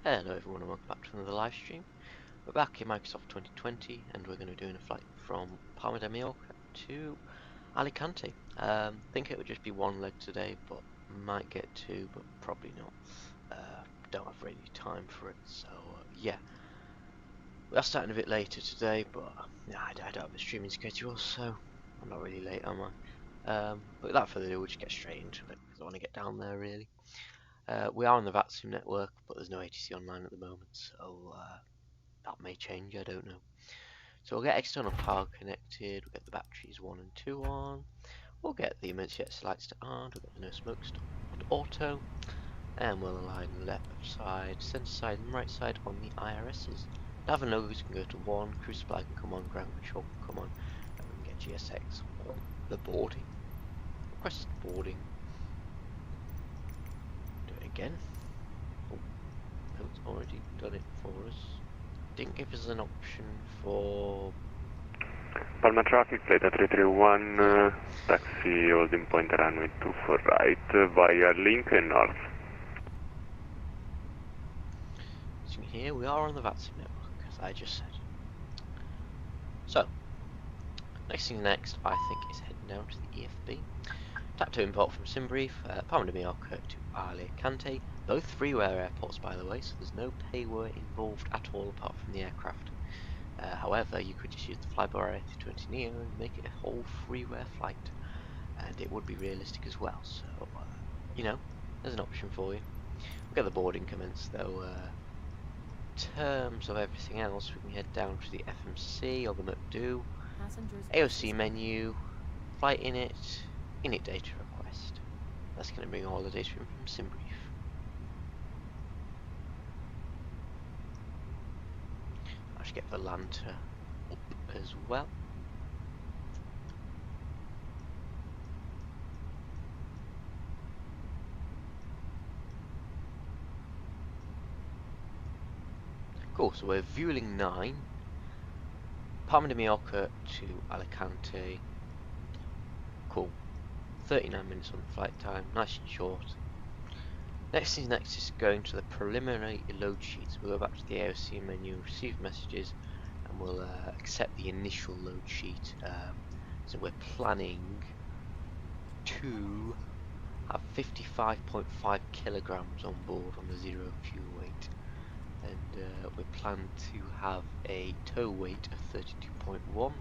Hello everyone and welcome back to another live stream. We're back in Microsoft 2020 and we're going to be doing a flight from Palma de Mallorca to Alicante. Think it would just be one leg today, but might get two, but probably not. Don't have really time for it, so yeah. We are starting a bit later today, but I don't have a streaming schedule, so I'm not really late, am I? But without further ado, we'll just get straight into it because I want to get down there really. We are on the VATSIM network, but there's no ATC online at the moment, so that may change, I don't know. So we'll get external power connected, we'll get the batteries 1 and 2 on, we'll get the emergency exit lights to on, we'll get the no smoke stop to auto, and we'll align left side, centre side and right side on the IRSs. Nav and logos can go to 1, cruise supply can come on, ground control can come on, and we can get GSX on the boarding. Request boarding. Again. Oh, no, it's already done it for us. Didn't give us an option for Palma traffic, flight A321, taxi holding point runway 24 right, via link and north. So here we are on the VATSIM network, as I just said. So, next thing next, I think, is heading down to the EFB. Tap to import from Simbrief, Palma de Mallorca to Alicante. Both freeware airports, by the way, so there's no payware involved at all apart from the aircraft. However, you could just use the Flyby A320 Neo and make it a whole freeware flight, and it would be realistic as well. So, you know, there's an option for you. We'll get the boarding commenced though. In terms of everything else, we can head down to the FMC or the McDo. AOC menu, flight init data request. That's going to bring all the data in from Simbrief. I should get the Lanta up as well. Cool, so we're Vueling 9, Palma de Mallorca to Alicante. Cool. 39 minutes on the flight time, nice and short. Next thing next is going to the preliminary load sheets. We'll go back to the AOC menu, receive messages, and we'll accept the initial load sheet. So we're planning to have 55.5 kilograms on board on the zero fuel weight, and we plan to have a tow weight of 32.1,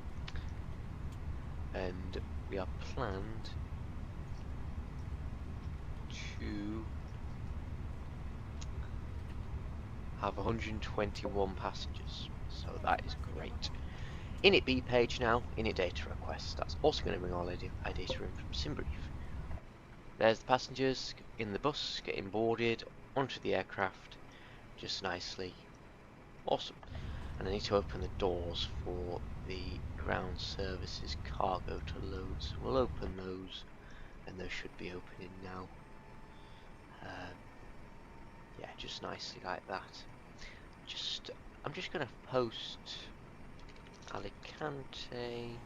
and we are planned to have 121 passengers, so that is great. Init B page now, init data request. That's also going to bring all our data in from Simbrief. There's the passengers in the bus getting boarded onto the aircraft just nicely. Awesome. And I need to open the doors for the ground services cargo to load, so we'll open those, and those should be opening now. Yeah, just nicely like that. I'm just gonna post Alicante.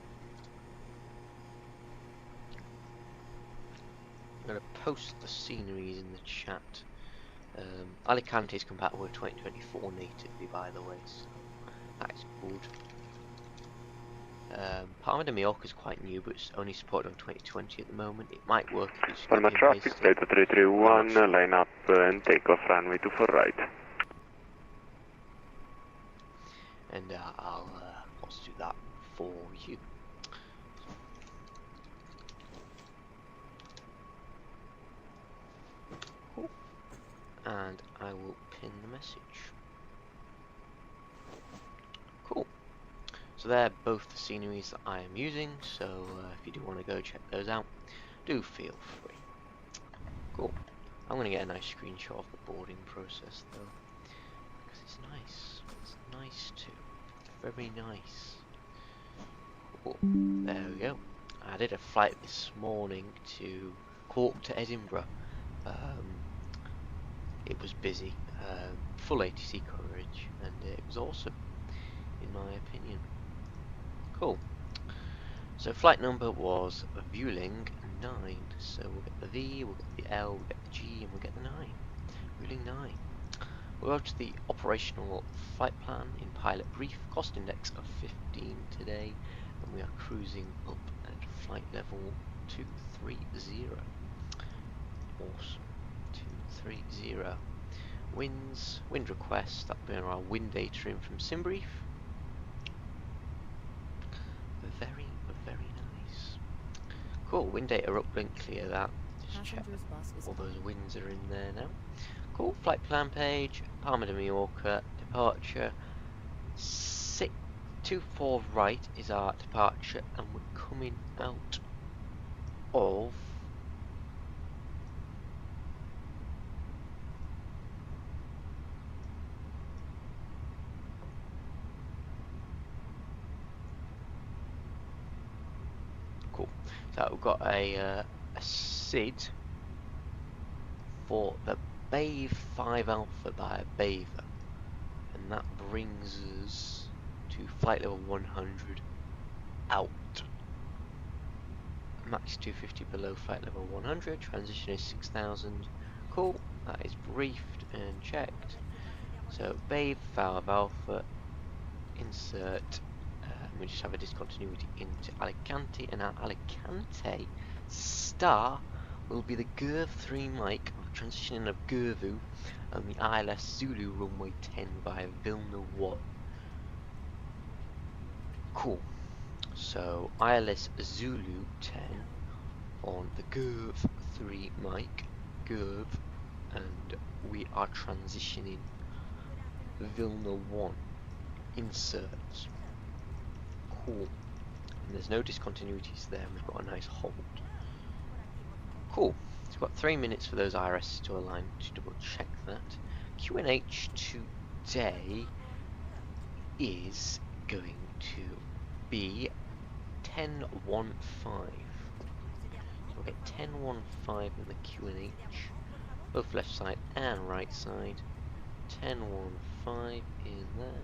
I'm gonna post the sceneries in the chat. Alicante is compatible with 2024 natively, by the way, so that is good. Palma de Mallorca is quite new, but it's only supported on 2020 at the moment. It might work if you just Palma traffic, flight A331, line up and take off runway 24 right. And I'll also do that for you. Cool. And I will pin the message. Cool. So they're both the sceneries that I am using, so if you do want to go check those out, do feel free. Cool. I'm going to get a nice screenshot of the boarding process though, because it's nice. It's nice too. Very nice. Cool. There we go. I did a flight this morning to Cork to Edinburgh. It was busy, full ATC coverage, and it was awesome, in my opinion. Cool. So flight number was Vueling 9. So we'll get the V, we'll get the L, we'll get the G, and we'll get the 9. Vueling 9. We'll go to the operational flight plan in pilot brief, cost index of 15 today, and we are cruising up at flight level 230. Awesome. 230. Wind request, that'll be on our wind data in from SimBrief. Very, very nice. Cool, wind data upblink, clear that. Just check all those winds are in there now. Cool, flight plan page, Palma de Mallorca, departure. 624 right is our departure, and we're coming out of cool. So we've got a SID for the Bave 5 Alpha by Baver, and that brings us to flight level 100 out. Max 250 below flight level 100, transition is 6000. Cool, that is briefed and checked. So Bave 5 Alpha, insert, and we just have a discontinuity into Alicante, and our Alicante star will be the GERV 3 mic, transitioning of GERVU, and the ILS Zulu runway 10 via Vilna 1. Cool. So ILS Zulu 10 on the GERV 3 mic, GERV, and we are transitioning Vilna 1. Insert. Cool. And there's no discontinuities there, we've got a nice hold. Cool. So we've got 3 minutes for those IRS to align to double check that. QNH today is going to be 10.15. We'll get 10.15 in the QNH, both left side and right side. 10.15 in there.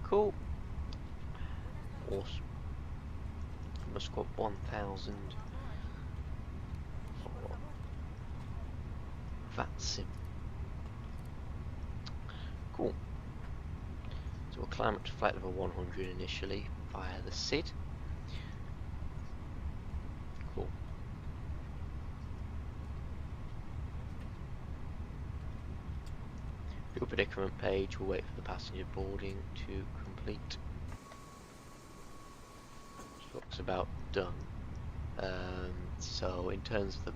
Cool. Awesome. Must got 1000 for VATSIM. Cool. So we'll climb up to flight level 100 initially via the SID. Cool. Fuel predicament page, we'll wait for the passenger boarding to complete. Looks about done. So in terms of the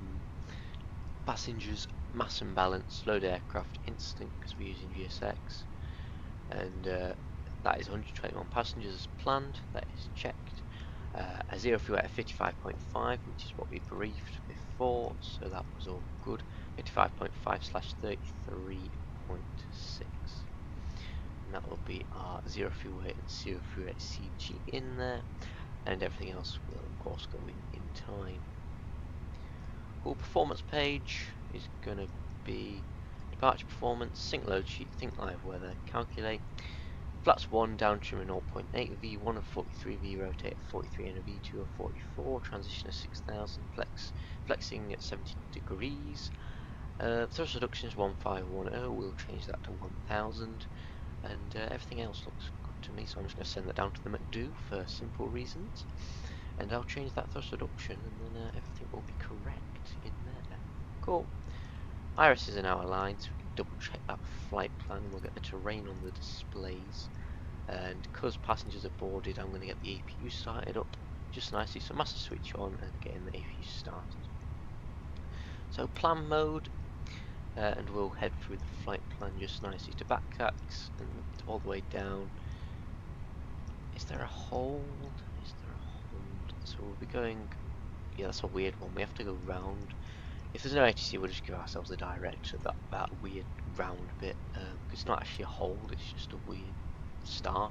passengers, mass and balance, load aircraft instant because we're using GSX, and that is 121 passengers as planned. That is checked. A zero fuel at 55.5, which is what we briefed before, so that was all good. 55.5/33.6. And that will be our zero fuel rate and zero fuel rate CG in there, and everything else will of course go in time. Cool. Performance page is going to be departure performance, sync load sheet, think live weather, calculate. Flaps 1 down trim at 0.8, V1 of 43, V rotate at 43, and a V2 of 44, transition of 6000, flexing at 70 degrees. Thrust reduction is 1510, we'll change that to 1000, and everything else looks good to me, so I'm just going to send that down to the McDo for simple reasons, and I'll change that thrust reduction, and then everything will be correct in there. Cool. Iris is in our line, so we can double check that flight plan, and we'll get the terrain on the displays. And because passengers are boarded, I'm going to get the APU started up just nicely, so master switch on and getting the APU started. So plan mode, and we'll head through the flight plan just nicely to backtracks and all the way down. Is there a hold? Is there a hold? So we'll be going, yeah, that's a weird one, we have to go round. If there's no ATC, we'll just give ourselves a direct to that weird round bit, because it's not actually a hold, it's just a weird star.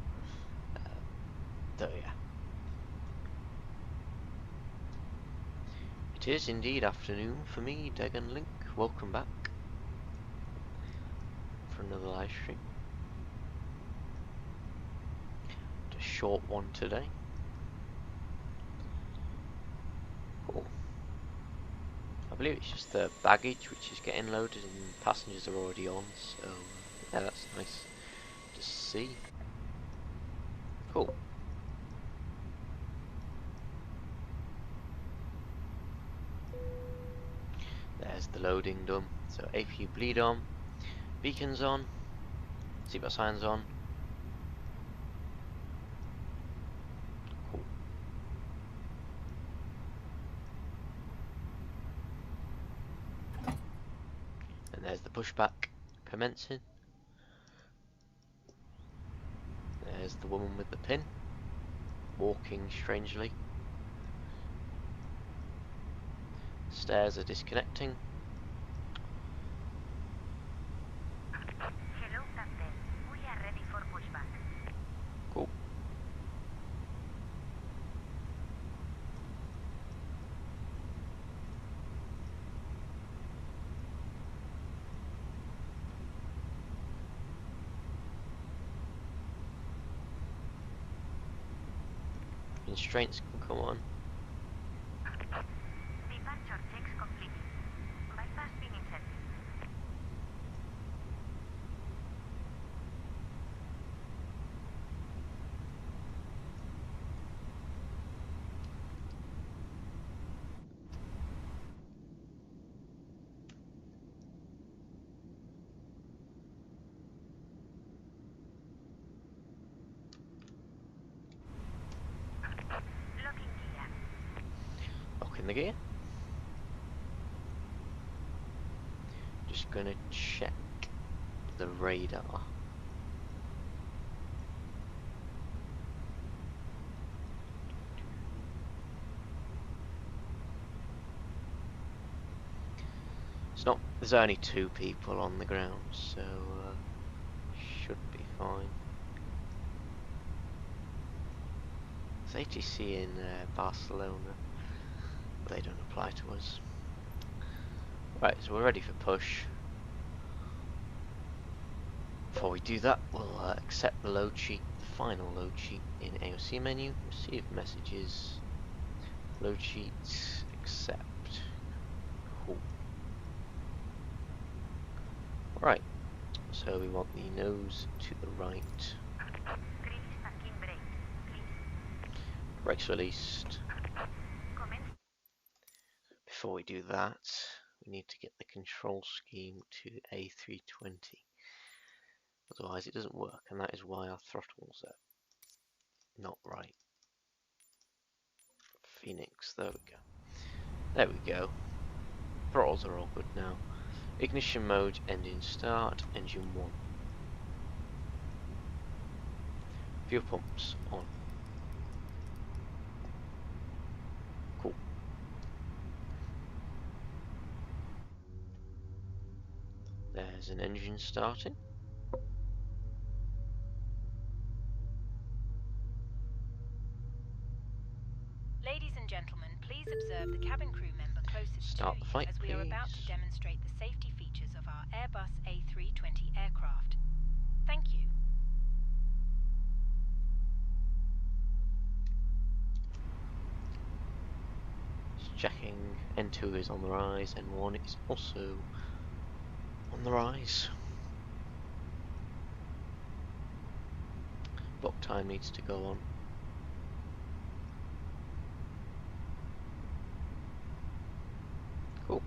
So yeah, it is indeed afternoon for me, Degan Link. Welcome back for another live stream. A short one today. Cool. I believe it's just the baggage which is getting loaded and passengers are already on, so Yeah, that's nice to see. Cool. There's the loading done. So APU bleed on, beacons on, seatbelt signs on. Cool. And there's the pushback commencing. There's the woman with the pin, walking strangely. Stairs are disconnecting. Hello, Captain. We are ready for pushback. Cool. Constraints can come on. Departure checks completed. Bypass being inserted. Locking gear. Locking the gear. Just gonna check the radar. It's not. There's only 2 people on the ground, so should be fine. It's ATC in Barcelona. But they don't apply to us. Right, so we're ready for push. Before we do that, we'll accept the load sheet, the final load sheet in AOC menu, receive messages, load sheets, accept. Cool. Right, so we want the nose to the right. Release parking brakes, please. Brakes released. Commence. Before we do that, we need to get the control scheme to A320. Otherwise it doesn't work, and that is why our throttles are not right. Phoenix, there we go. There we go. Throttles are all good now. Ignition mode, engine start, engine 1. Fuel pumps on. Cool. There's an engine starting. Ladies and gentlemen, please observe the cabin crew member closest Start to the you flight, as we are about to please. demonstrate the safety features of our Airbus A320 aircraft. Thank you. Just checking. N2 is on the rise, N1 is also on the rise. Block time needs to go on. Cool.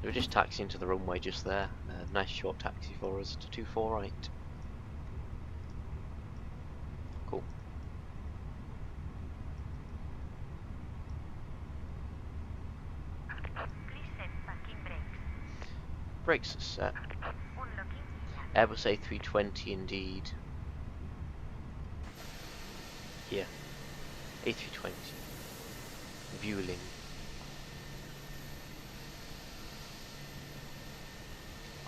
We're just taxiing to the runway just there. Nice short taxi for us to 24 right. Cool. Please set parking brakes. Brakes are set. Unlocking gear. Airbus A320 indeed. Here. A320. Vueling.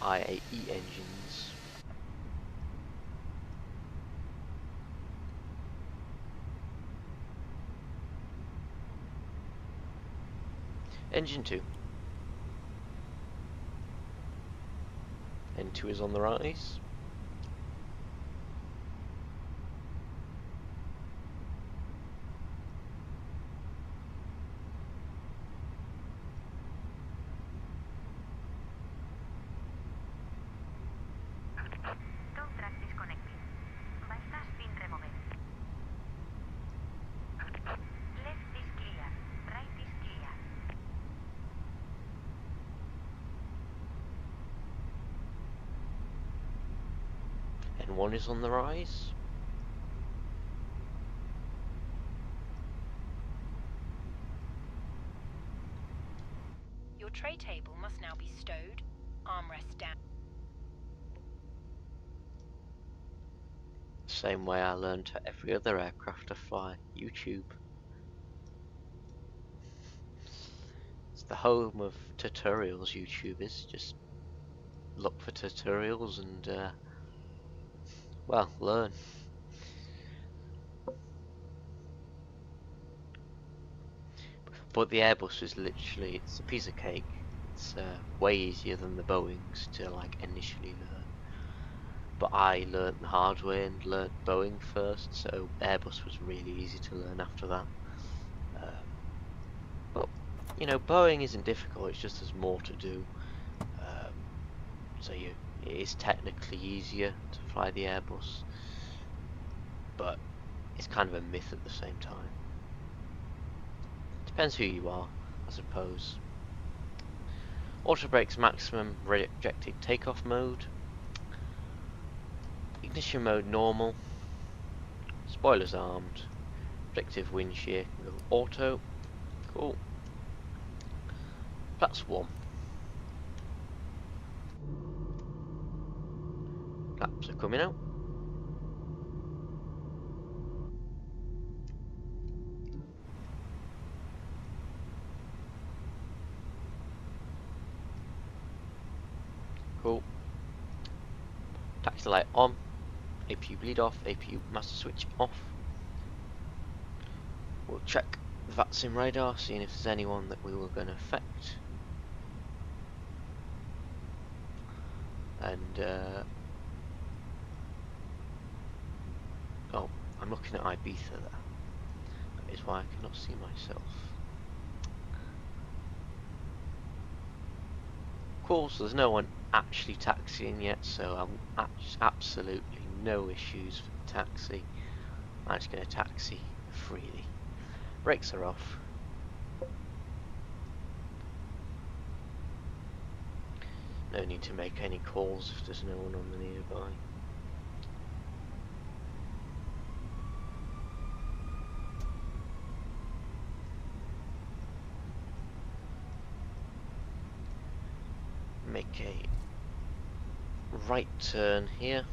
IAE engines. Engine 2. N2 is on the rise. N1 is on the rise. Your tray table must now be stowed, armrest down. Same way I learned every other aircraft to fly, YouTube. It's the home of tutorials, YouTube is. Just look for tutorials and, well, learn. But the Airbus is literally, it's a piece of cake. It's way easier than the Boeings to like initially learn. But I learnt the hard way and learnt Boeing first, so Airbus was really easy to learn after that. But you know, Boeing isn't difficult. It's just there's more to do. So it is technically easier to fly the Airbus, but it's kind of a myth at the same time. Depends who you are, I suppose. Auto brakes maximum, rejected takeoff mode. Ignition mode normal. Spoilers armed. Predictive wind shear can go auto. Cool. That's one. Flaps are coming out. Cool. Taxi light on. APU bleed off. APU master switch off. We'll check the VATSIM radar, seeing if there's anyone that we were going to affect. And oh, I'm looking at Ibiza there. That is why I cannot see myself. Cool, so there's no one actually taxiing yet, so I'm absolutely no issues for the taxi. I'm just going to taxi freely. Brakes are off. No need to make any calls if there's no one on the nearby. Make a right turn here.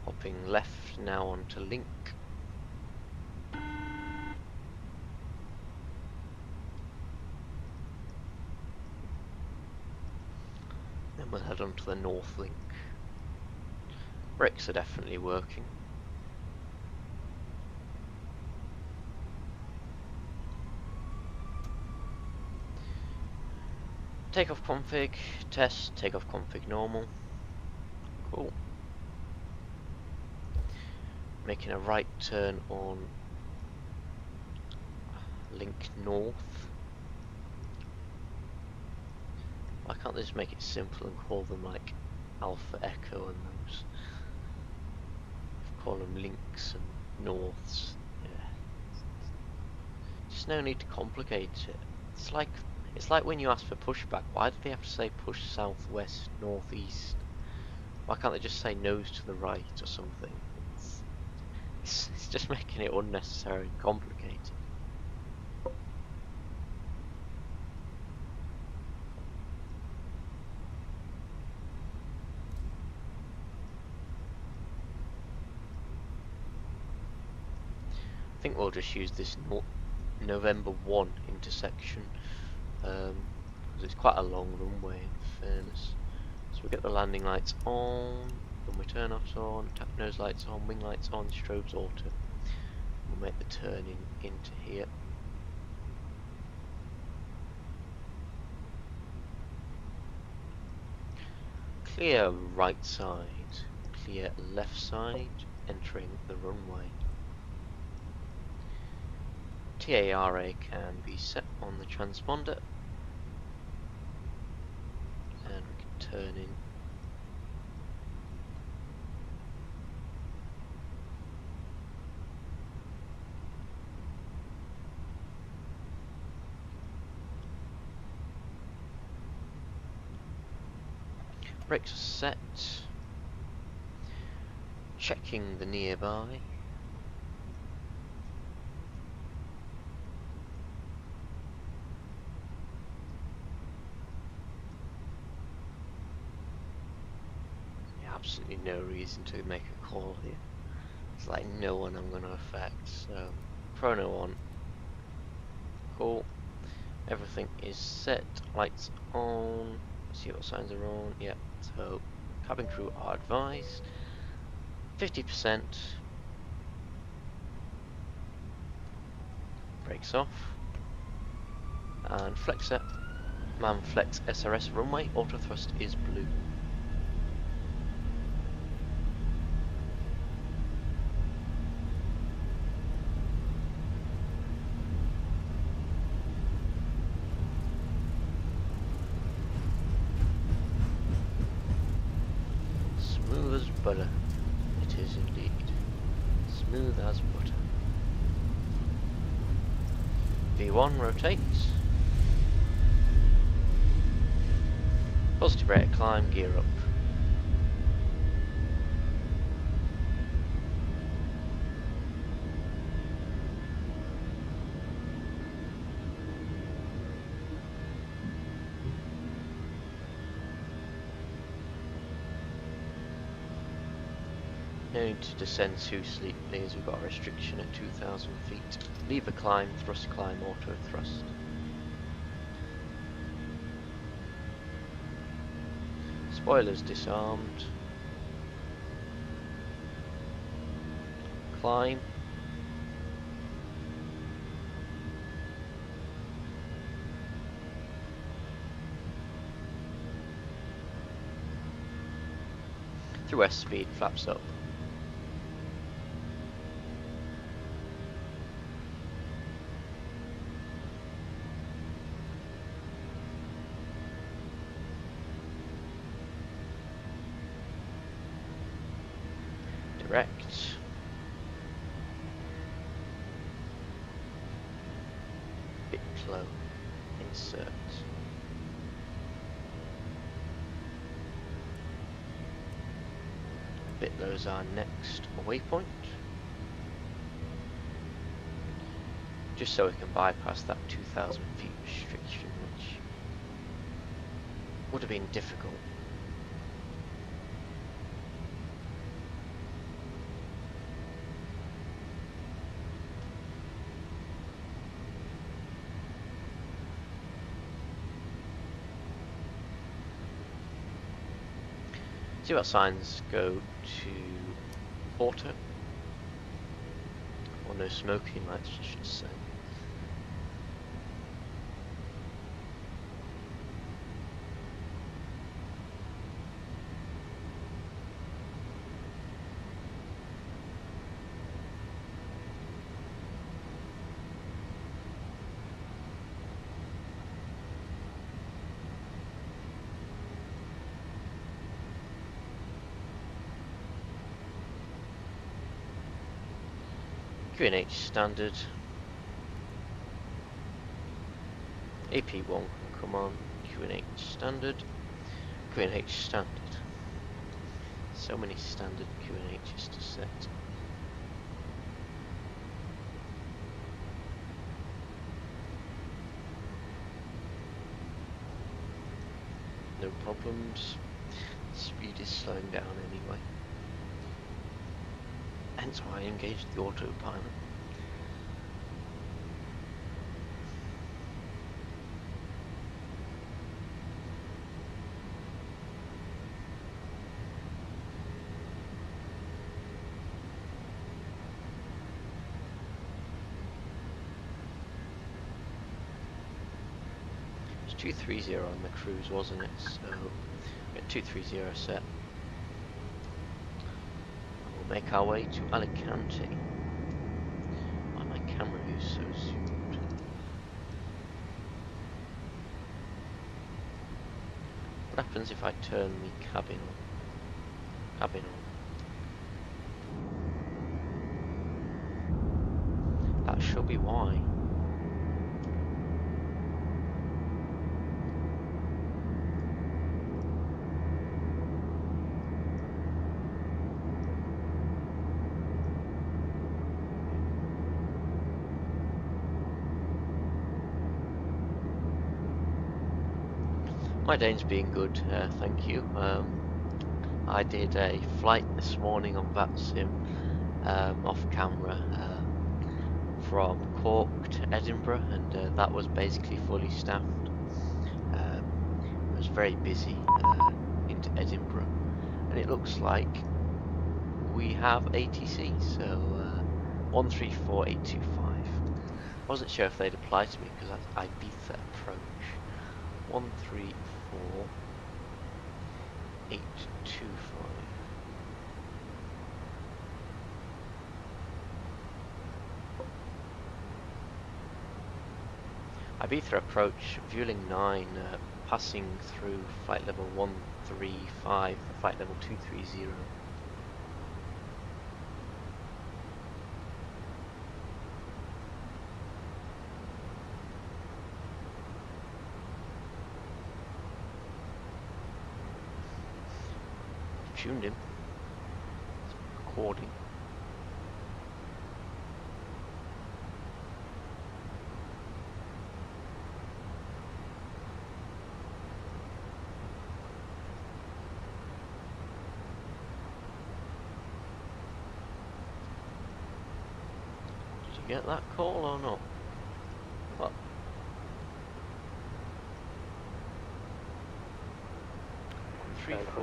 Hopping left now onto Link. Then we'll head on to the North Link. Brakes are definitely working. Takeoff config, test, takeoff config normal. Cool. Making a right turn on Link North. Why can't they just make it simple and call them like Alpha Echo and those? Call them links and norths. Yeah. Just no need to complicate it. It's like when you ask for pushback. Why do they have to say push southwest, northeast? Why can't they just say nose to the right or something? It's just making it unnecessarily complicated. I think we'll just use this November 1 intersection because it's quite a long runway in fairness. So we get the landing lights on, runway turn offs on, tap nose lights on, wing lights on, strobes auto. We'll make the turning into here. Clear right side, clear left side, entering the runway. TARA can be set on the transponder and we can turn in. Brakes are set. Checking the nearby. Absolutely no reason to make a call here. It's like no one I'm going to affect. So chrono on. Cool. Everything is set. Lights on. See what signs are on. Yep. So cabin crew are advised. 50%. Brakes off. And flex set. Man flex SRS runway. Auto thrust is blue. Smooth as butter. It is indeed. Smooth as butter. V1 rotates. Positive rate of climb, gear up. No need to descend too steeply as we've got a restriction at 2,000 feet. Lever climb, thrust climb, auto thrust. Spoilers disarmed. Climb. Through S speed, flaps up. Direct. Bitflow. Insert. Bitlow's our next waypoint. Just so we can bypass that 2,000 feet restriction, which would have been difficult. See what signs go to auto, or no smoking lights, I should say. QNH standard. AP1 can come on. QNH standard. QNH standard. So many standard QNHs to set. No problems. Speed is slowing down anyway. Hence why I engaged the autopilot. It was 230 on the cruise, wasn't it? So we got 230 set. Make our way to Alicante. Why my camera view so zoomed? What happens if I turn the cabin on? Cabin on. That should be why. My day's been good, thank you. I did a flight this morning on VATSIM, off camera, from Cork to Edinburgh, and that was basically fully staffed. It was very busy into Edinburgh, and it looks like we have ATC, so 134825. Wasn't sure if they'd apply to me because that's Ibiza approach. 134825. Ibiza approach, Vueling 9, passing through flight level 135, flight level 230. Tuned him. It's recording. Did you get that call or not? What?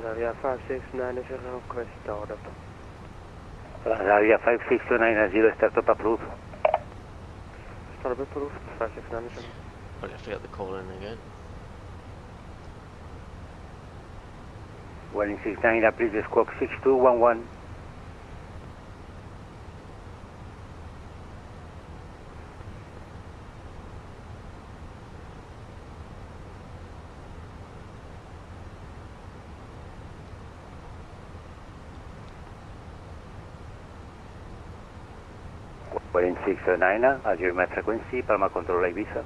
Area 569 is a request order. Area 569 startup approved. Startup approved, 569 is Oh, I forgot the call in again. Vueling 69, please squawk 6211. Vueling 69, adjust my frequency, Palma control Ibiza.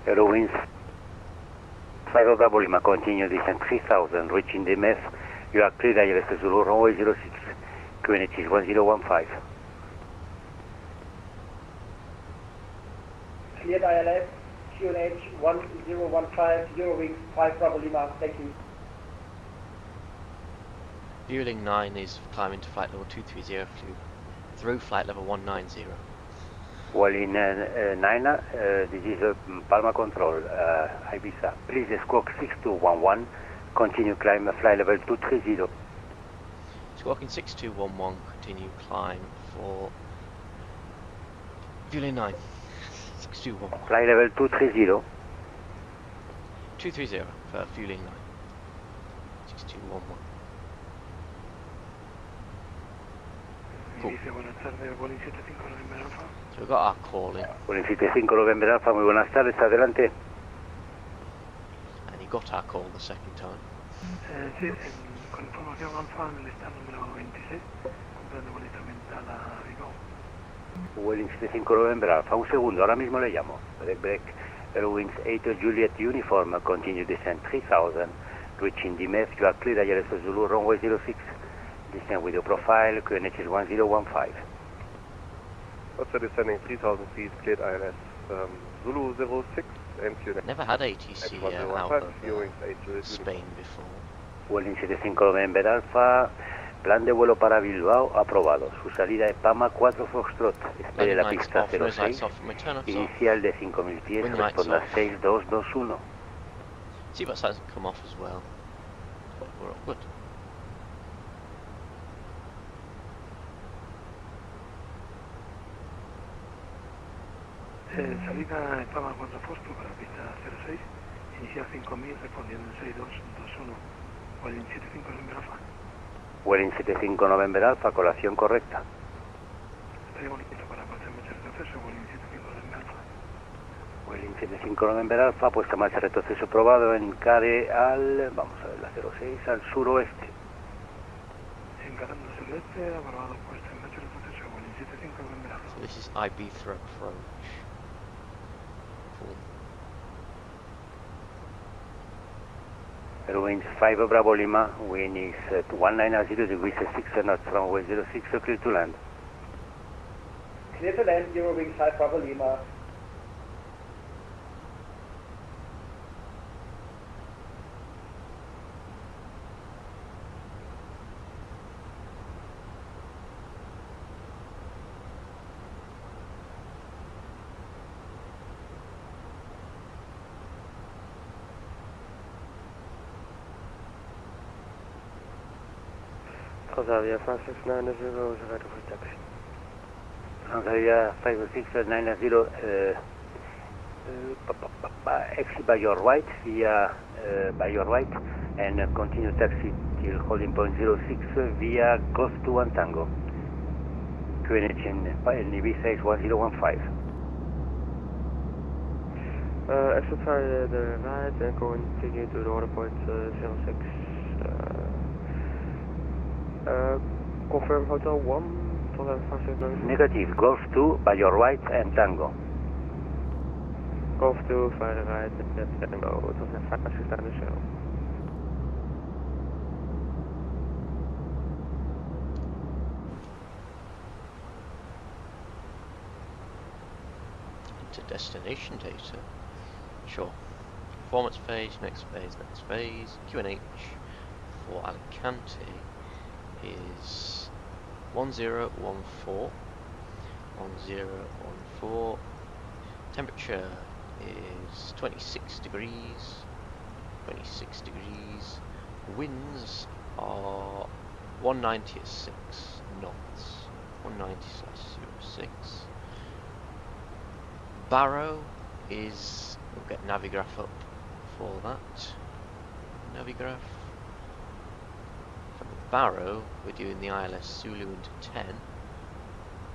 Airwinds 5 double Lima, continue descent 3000, reaching the MEF, you are clear ILS Zulu, runway 06, QNH is 1015. Cleared ILS, QNH 1015, Eurowings 5 Bravo Lima, thank you. Vueling 9 is climbing to flight level 230 through flight level 190. Vueling 9, this is Palma control, Ibiza. Please squawk 6211, continue climb flight level 230. Squawking 6211, continue climb for Vueling 9. 6211. Flight level 230. 230 for Vueling 9. 6211. Cool. Buenas tardes, Vueling 75 November Alpha. So we've got our call in, Vueling 75 November Alpha, muy buenas tardes, adelante. and he got our call the second time. Sí, con información Alfa en el stand número 26, comprando con instrumental a Vigo. Vueling 75 November Alpha, un segundo, ahora mismo le llamo. Break, Airwings 8 Juliet Uniform, continue descent 3000, reaching the MEF, you are clear, ILS Zulu, runway 06, descent with your profile, QNH is 1015. After descending 3000 feet, cleared ILS Zulu 06 and QNH. Never had ATC out of Spain before. Vueling 75 November Alpha, plan de vuelo para Bilbao aprobado. Su salida es Palma 4 Foxtrot. Espere la pista 06. Inicial de 5000 pies, responda 6221. Seatbelt signs can come off as well. We're all good. Salida en Palma 4 Foxtrot para pista 06, inicial 5000, respondiendo en 6221. Vueling 75 November Alpha. Vueling 75 November Alpha, colación correcta. Estaríamos listos para pasar marcha retroceso, Vueling 75 November Alpha. Vueling 75 November Alpha, puesta en marcha retroceso probado en CARE al, vamos a ver, la 06, al suroeste. Encarando el sureste, aprobado puesta en marcha retroceso, Vueling 75 November Alpha. So this is Ibiza approach. Cool. Airwings 5 Bravo Lima, wind is at 190 degrees 6 knots, runway 06, clear to land. Clear to land, Eurowings 5 Bravo Lima. Transavia 5690 is ready for taxi. Transavia 5690, exit by your right, and continue taxi till holding point 06 via Golf 2 and Tango. QNH in Ibiza is 1015. Exit by the right and continue to the order point 06. Confirm Hotel 1, Transavia 5690. Negative, Golf 2 by your right and Tango. Golf 2 by the right and Tango, Transavia 5690. Into destination data. Sure. Performance phase, next phase. QNH for Alicante is 1014. Temperature is 26 degrees. Winds are 190 at 6 knots. 190/06. Barrow is, we'll get Navigraph up for that. Navigraph. For the Barrow, we're doing the ILS Zulu into 10.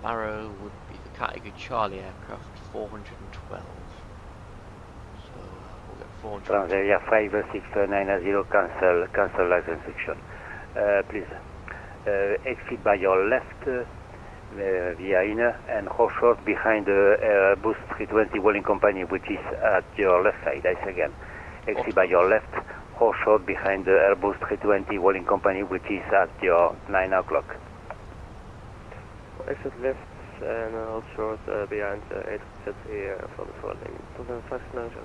Barrow would be the category Charlie aircraft, 412. So we'll get 412. Transavia 5690, cancel license section. Please, exit by your left via inner and hold short behind the Airbus 320 Vueling company, which is at your left side. Again, exit by your left, hold short behind the Airbus 320 Vueling company, which is at your 9 o'clock. Exit left and hold short behind the A320 from the Vueling. Transavia 5690.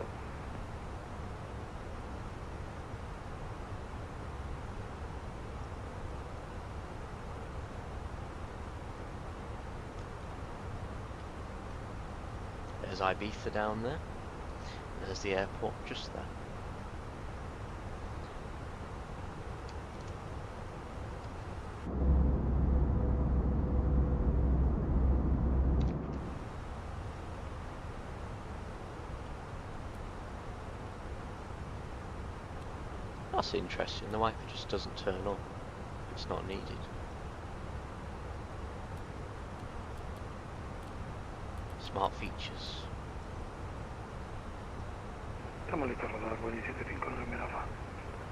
There's Ibiza down there. There's the airport just there. That's interesting, the Wi-Fi just doesn't turn on. It's not needed. Smart features. Estamos listos a rodar, Vueling 75 November Alpha.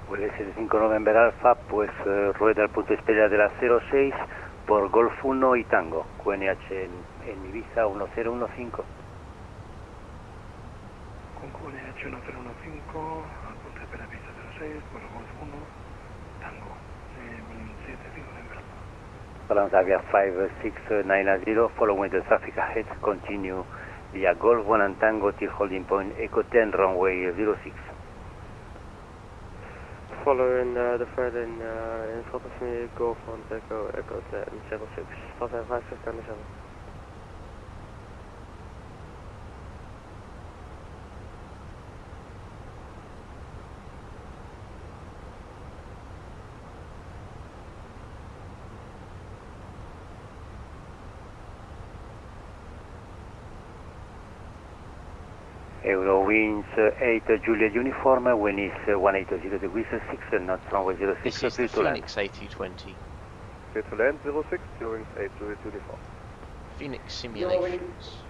Vueling 75 November Alpha, pues rueda al punto de espera de la 06 por Golf 1 y Tango. QNH en Ibiza 1015. Con QNH 1015, al punto de espera Ibiza 06, por Golf 1, Tango, Vueling 75 November Alpha. Transavia 5690, following the traffic ahead, continue via Golf 1 and Tango till holding point Echo 10, runway 06. Following the thread in front of me, Golf 1 Echo 10, 06. Transavia 5690. Eurowings 8 Juliet uniform, wind is 180 degrees 6 knots, runway 06. This is the Phoenix A320. Clear to land 06, Eurowings 8 Juliet uniform. Phoenix simulations.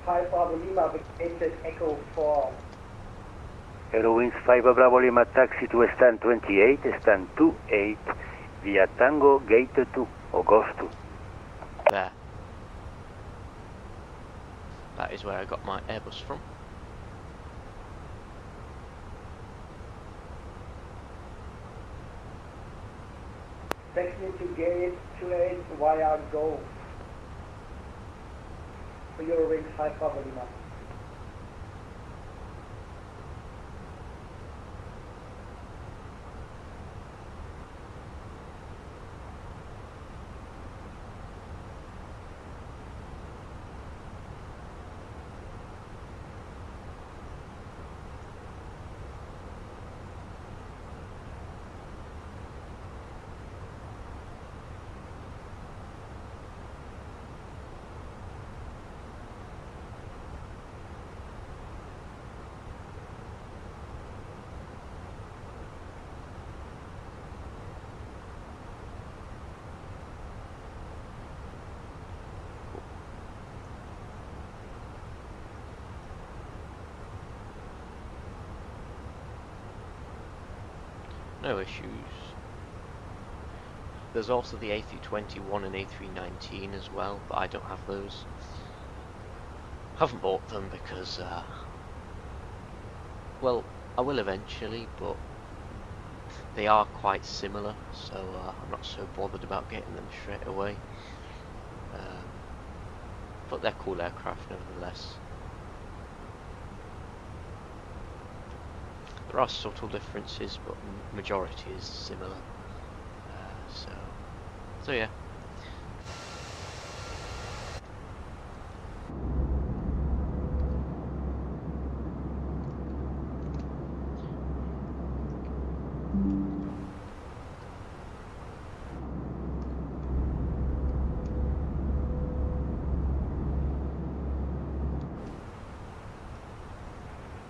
5 Bravo Lima, vacated Echo 4. Eurowings 5 Bravo Lima, taxi to stand 28, stand 28 via Tango gate 2 or Golf 2. There. That is where I got my Airbus from. Taxi to gate 28 via Go. For Eurowings 5 Papa Lima. No issues. There's also the A321 and A319 as well, but I don't have those. Haven't bought them because, well, I will eventually, but they are quite similar, so I'm not so bothered about getting them straight away. But they're cool aircraft nevertheless. There are subtle differences, but majority is similar. So yeah.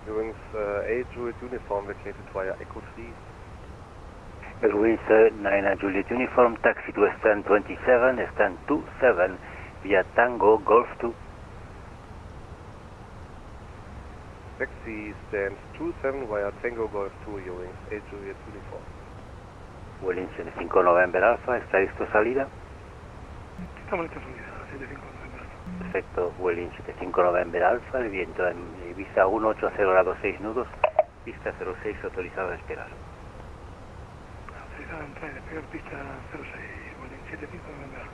Eurowings 8 Juliet Uniform vacated via Echo 3. Eurowings 9 Juliet Uniform, taxi to stand 27, stand 27 via Tango Golf 2. Taxi stands 27 via Tango Golf 2, Eurowings 8 Juliet Uniform. Vueling 75 November Alpha, ¿está listo salida? Estamos listos salida, 75 November Alpha. Perfecto, Vueling 75 November Alpha, el viento en Ibiza 180 grados 6 nudos, pista 06 autorizado a despegar. Autorizado a entrar y despegar pista 06, Vueling 75 November Alpha.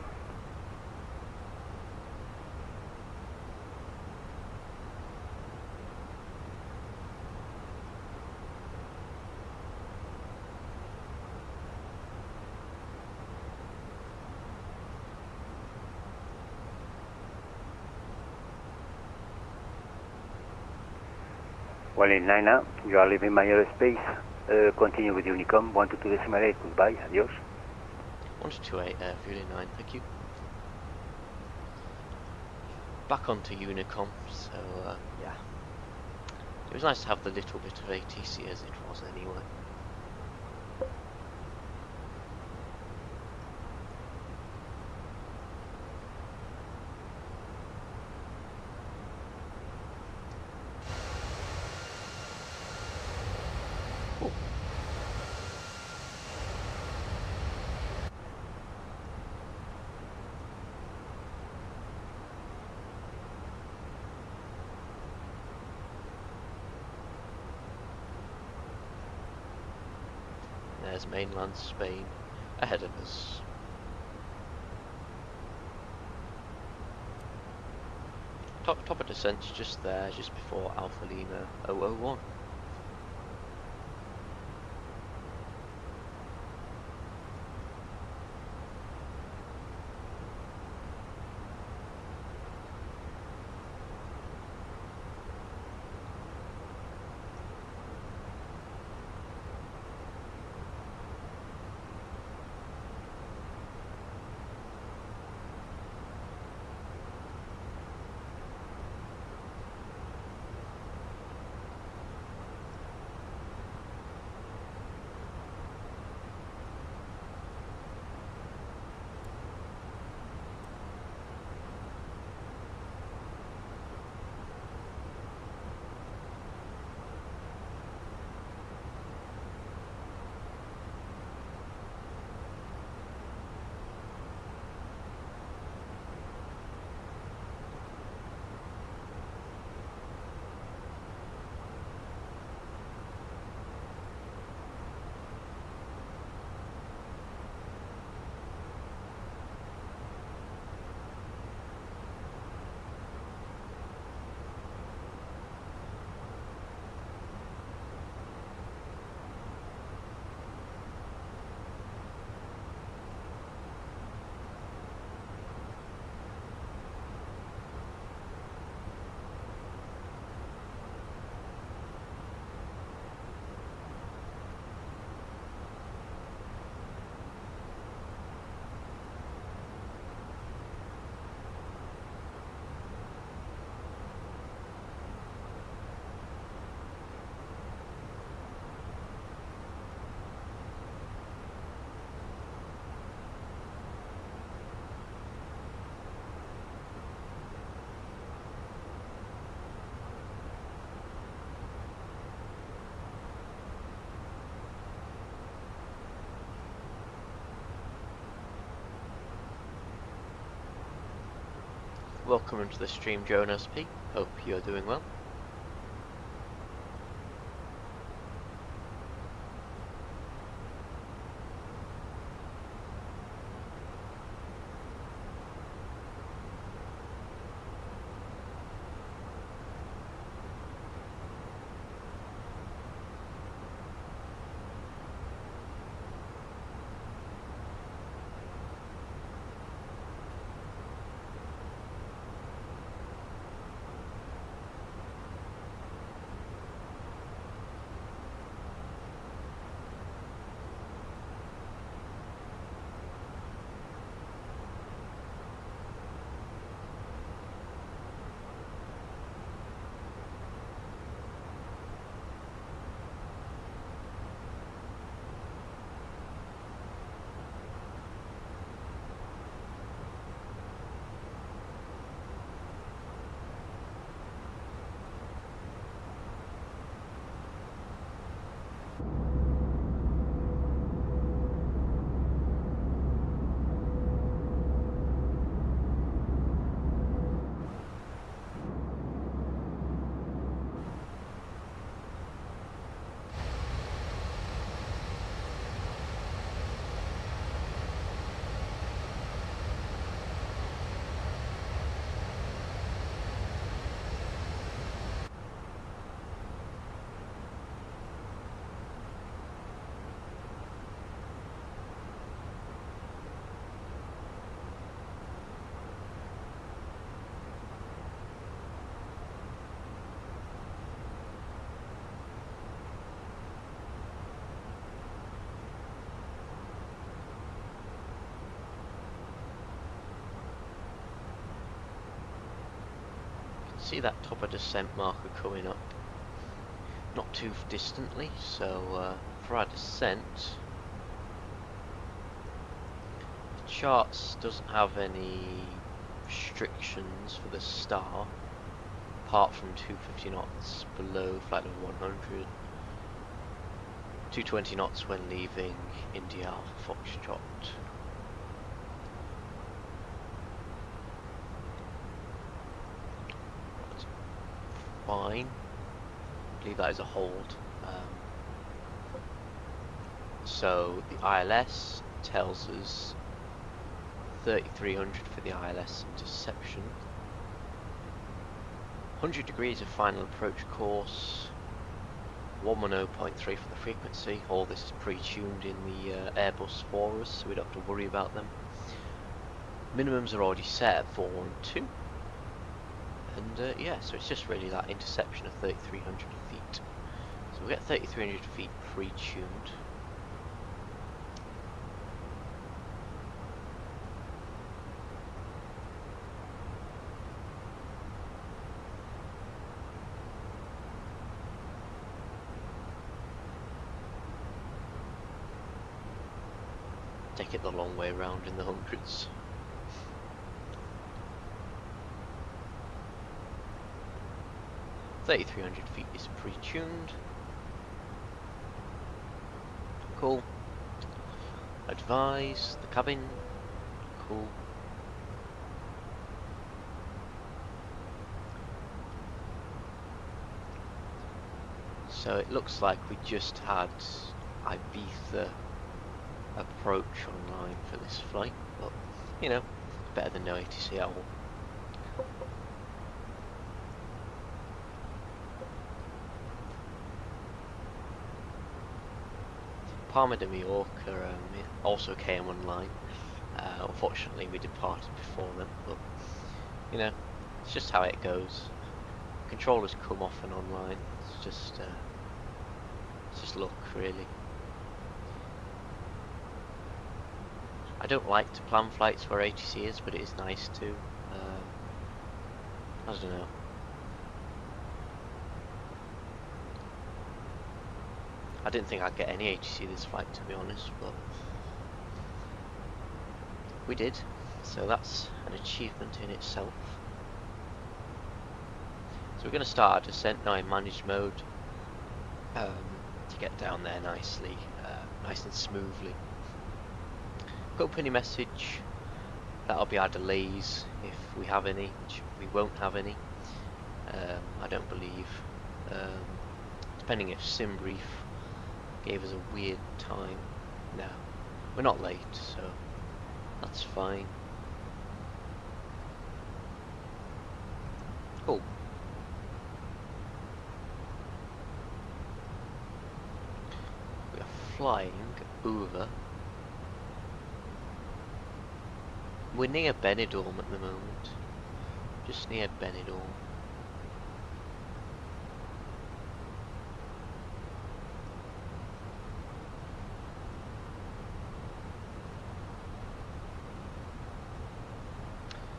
Vueling 9, you are leaving my airspace. Continue with Unicom, 122.8, goodbye, adios. 128, Vueling 9, thank you. Back onto Unicom, so yeah. It was nice to have the little bit of ATC as it was anyway. There's mainland Spain ahead of us. Top of descent's just there, just before Alpha Lima 001. Welcome into the stream, Jonas P. Hope you're doing well. See that top of descent marker coming up not too distantly, so for our descent, the charts doesn't have any restrictions for the star apart from 250 knots below flight level 100, 220 knots when leaving India Alpha Foxtrot. Fine. I believe that is a hold. So the ILS tells us 3300 for the ILS interception. 100 degrees of final approach course. 110.3 for the frequency. All this is pre-tuned in the Airbus for us, so we don't have to worry about them. Minimums are already set at 412. And yeah, so it's just really that interception of 3,300 feet. So we'll get 3,300 feet pre-tuned. Take it the long way round in the hundreds. $3,300 feet is pre-tuned. Cool. Advise the cabin. Cool. So it looks like we just had Ibiza approach online for this flight, but you know, better than no ATC at all. Palma de Mallorca also came online. Unfortunately, we departed before them, but you know, it's just how it goes. Controllers come off and online. It's just luck, really. I don't like to plan flights where ATC is, but it is nice to. I don't know. I didn't think I'd get any ATC this flight, to be honest, but we did, so that's an achievement in itself. So we're going to start our descent now in managed mode to get down there nicely, nice and smoothly. Company message, that'll be our delays if we have any, which we won't have any. I don't believe. Depending if SimBrief gave us a weird time. No, we're not late, so that's fine. Cool. We are flying over. We're near Benidorm at the moment. Just near Benidorm.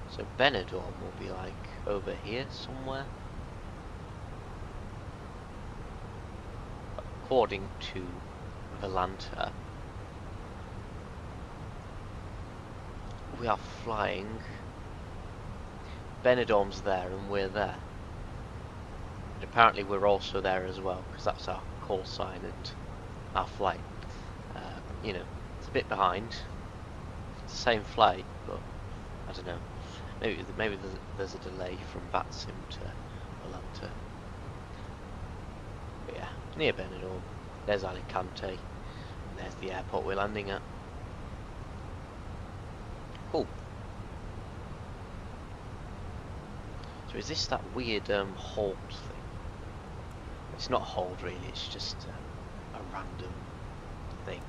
So Benidorm will be like over here somewhere. According to Volanta, we are flying. Benidorm's there and we're there. And apparently we're also there as well, because that's our call sign and our flight. You know, it's a bit behind. It's the same flight, but I don't know. Maybe there's a delay from VATSIM to Volanta. But yeah, near Benidorm. There's Alicante. And there's the airport we're landing at. Cool. So is this that weird hold thing? It's not a hold really, it's just a random thing.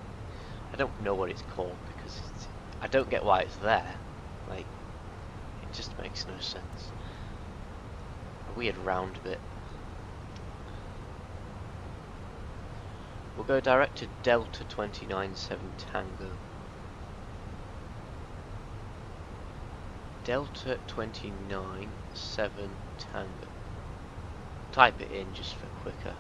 I don't know what it's called because I don't get why it's there. Like, it just makes no sense. A weird round bit. We'll go direct to Delta 297 Tango. Delta 297 Tango. Type it in just for quicker.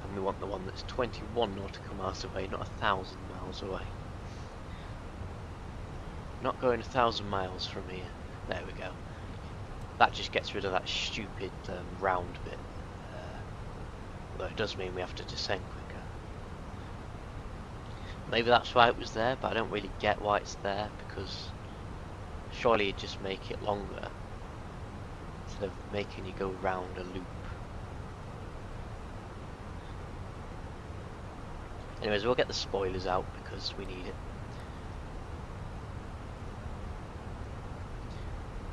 And we want the one that's 21 nautical miles away, not 1,000 miles away. Not going 1,000 miles from here. There we go. That just gets rid of that stupid round bit. Although it does mean we have to descend quicker. Maybe that's why it was there, but I don't really get why it's there, because surely you'd just make it longer instead of making you go round a loop. Anyways, we'll get the spoilers out because we need it.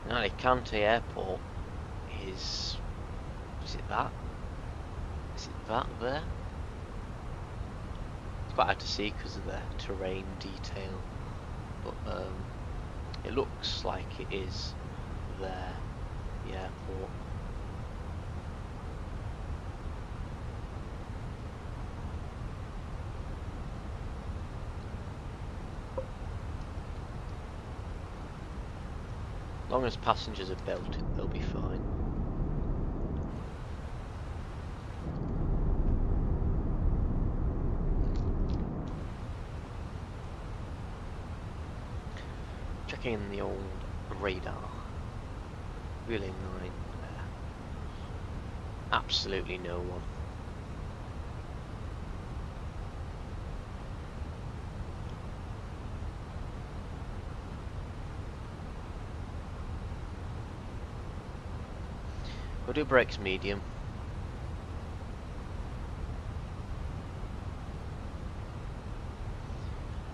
Alicante Airport is it that? Is it that there? It's quite hard to see because of the terrain detail, but it looks like it is there, the airport. As long as passengers are belted, they'll be fine. Checking the old radar. Vueling 9. Absolutely no one. We'll do brakes medium.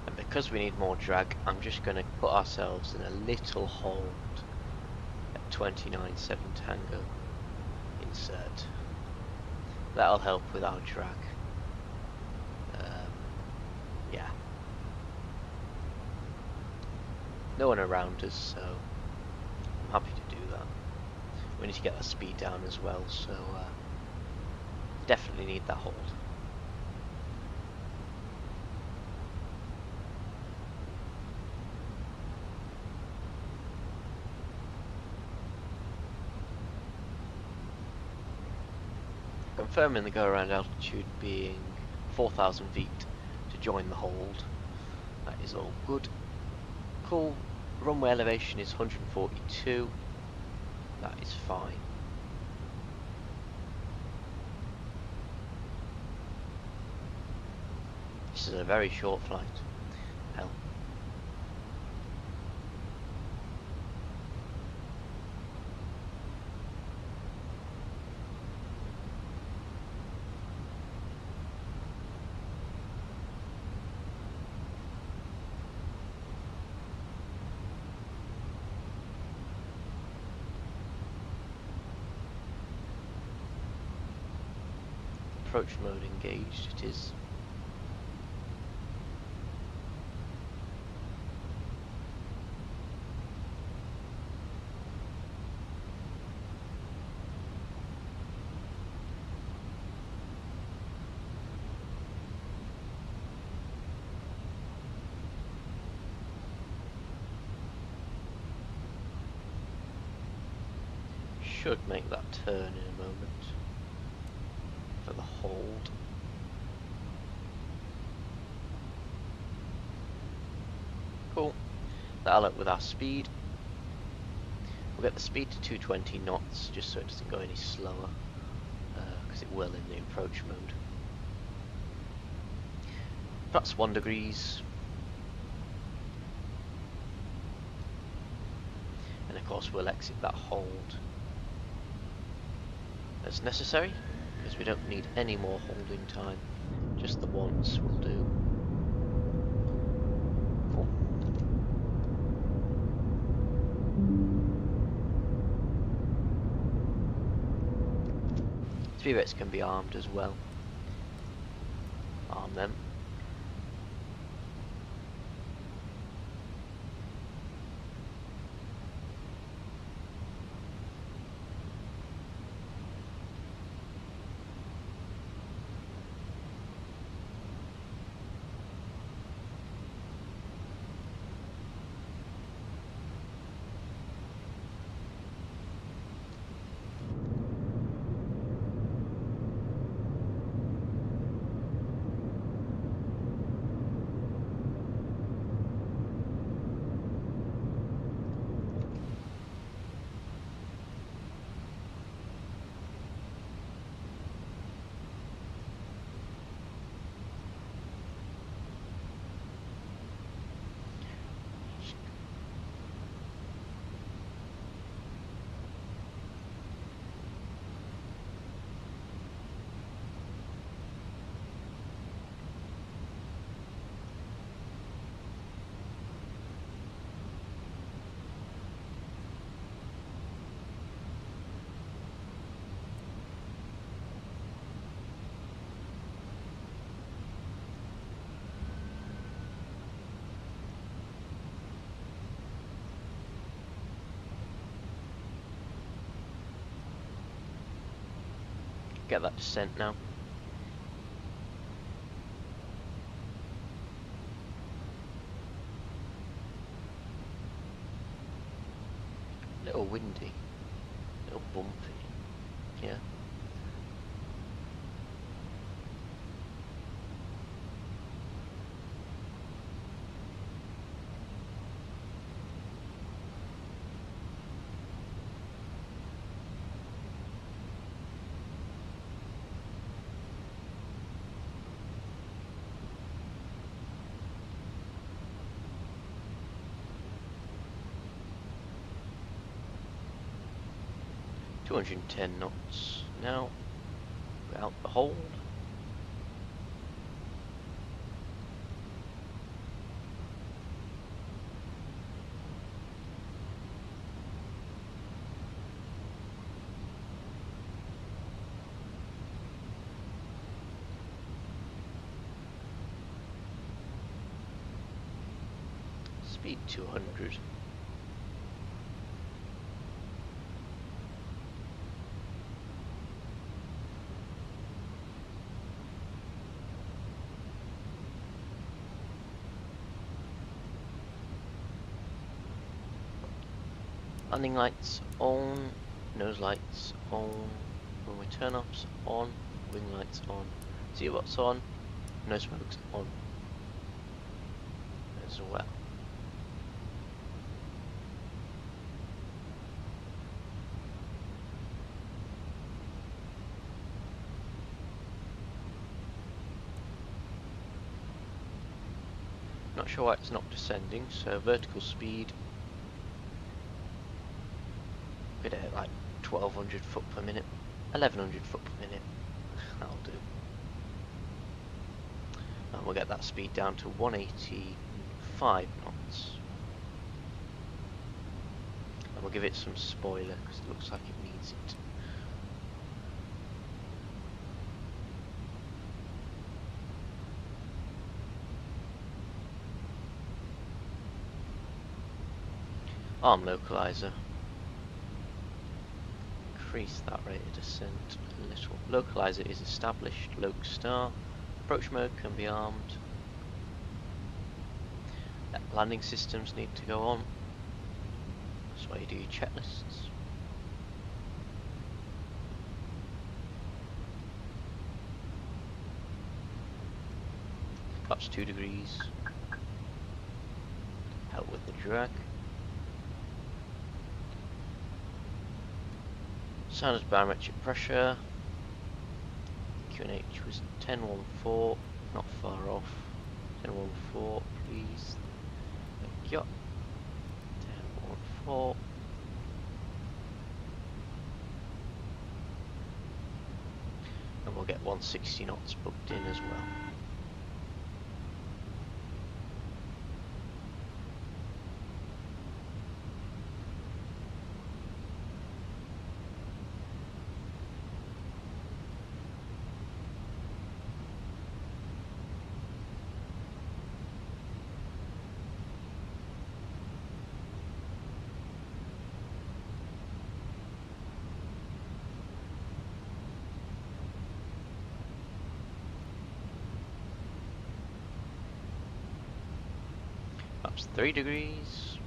And because we need more drag, I'm just going to put ourselves in a little hold at 29.7 Tango. Insert. That'll help with our drag. Yeah. No one around us, so I'm happy to do that. We need to get that speed down as well, so definitely need that hold. Confirming the go around altitude being 4,000 feet to join the hold. That is all good. Cool. Runway elevation is 142. That is fine. This is a very short flight. Hell. approach mode engaged, it is. Should make that turn in a moment for the hold. Cool. That'll help with our speed. We'll get the speed to 220 knots just so it doesn't go any slower, because it will in the approach mode. That's 1 degrees. And of course we'll exit that hold as necessary, because we don't need any more holding time, just the once will do. Cool. Spirits can be armed as well. Arm them. Get that descent now. Little windy, little bumpy, yeah. $210 knots now. Out the hold. Speed 200. Landing lights on, nose lights on, runway turn-offs on, wing lights on, gearbox on, nose smokes on as well. Not sure why it's not descending, so vertical speed. Get it at like 1200 foot per minute, 1100 foot per minute, that'll do. And we'll get that speed down to 185 knots. And we'll give it some spoiler because it looks like it needs it. arm localizer. Increase that rate of descent a little. Localizer is established. Loc star. Approach mode can be armed. Landing systems need to go on. That's why you do your checklists. Perhaps 2 degrees. Help with the drag. Standard barometric pressure. QNH was 1014, not far off. 1014, please. Thank you. 1014. And we'll get 160 knots booked in as well. Perhaps 3 degrees.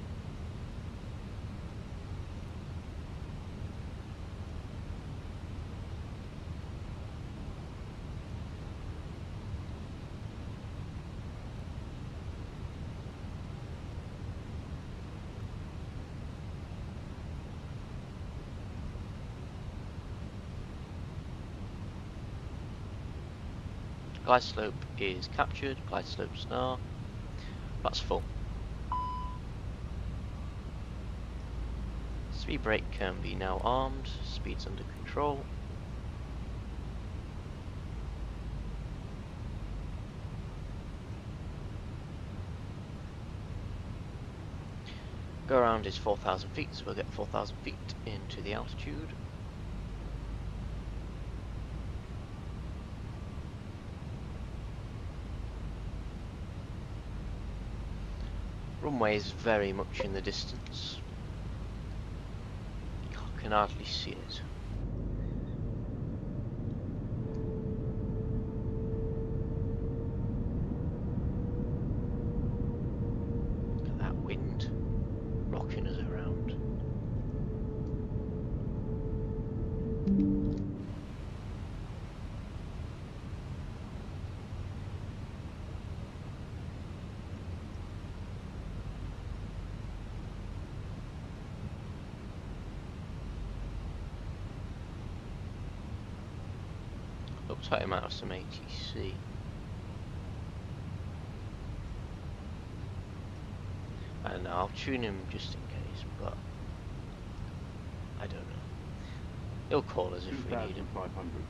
Glide slope is captured, glide slope star. That's full. Speed brake can be now armed, speed's under control. Go around is 4,000 feet, so we'll get 4,000 feet into the altitude. Runway is very much in the distance. You can hardly see it. Look at that wind rocking us around. Looks like it might have some ATC. I don't know, I'll tune him just in case, but I don't know. He'll call us if we need him. 2,500.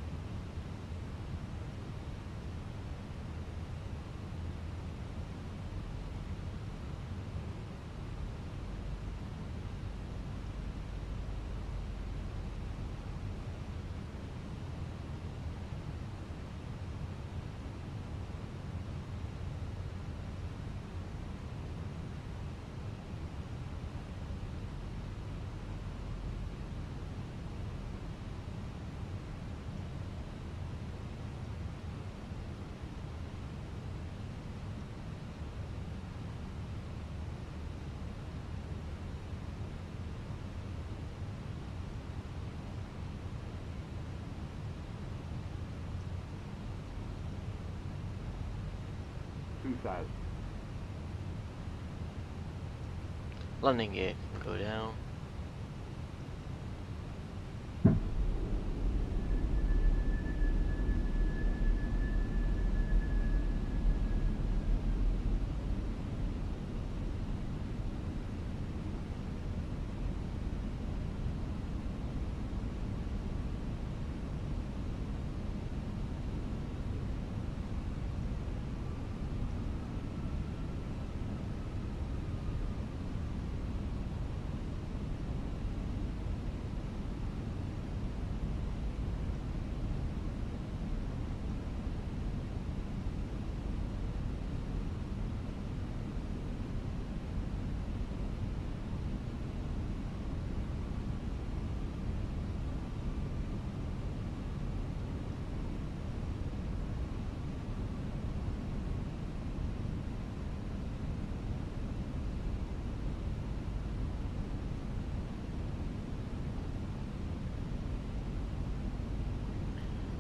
Landing gear can go down.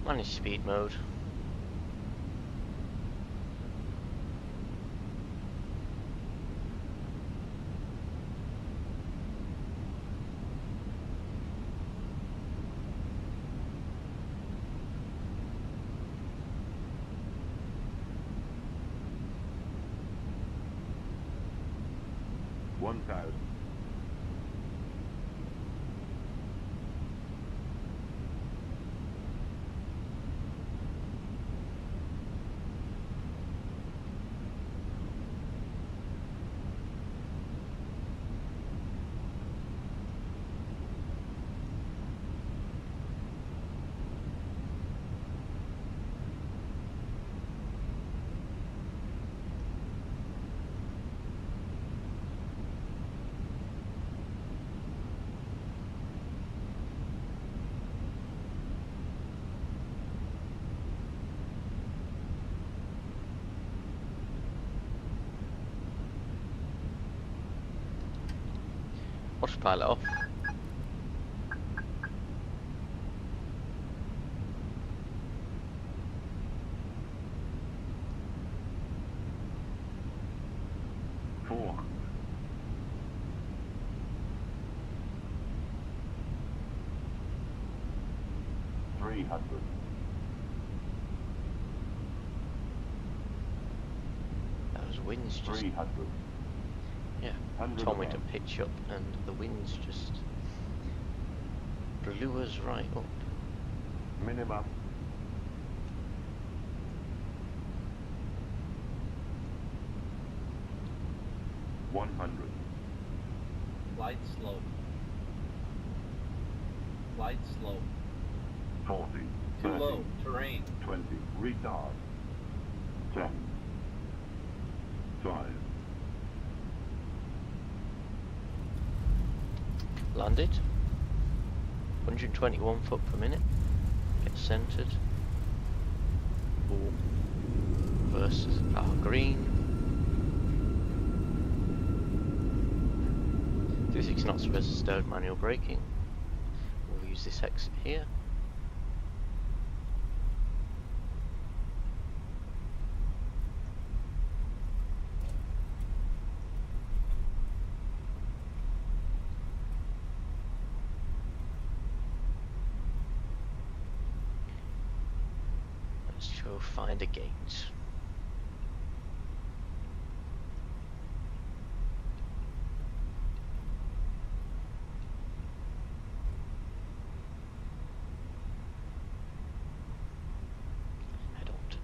Manage speed mode. Autopilot off. Those winds just... Yeah, told me to pitch up and the winds just blew us right up. Minimum. Flight slow. Flight slow. 40. Too 30, low. Terrain. 20. Retard. 10. 5. Landed. 121 foot per minute. Get centered. Ooh. Versus our green. 36 knots versus stowed manual braking. We'll use this exit here. Let's go find a gate.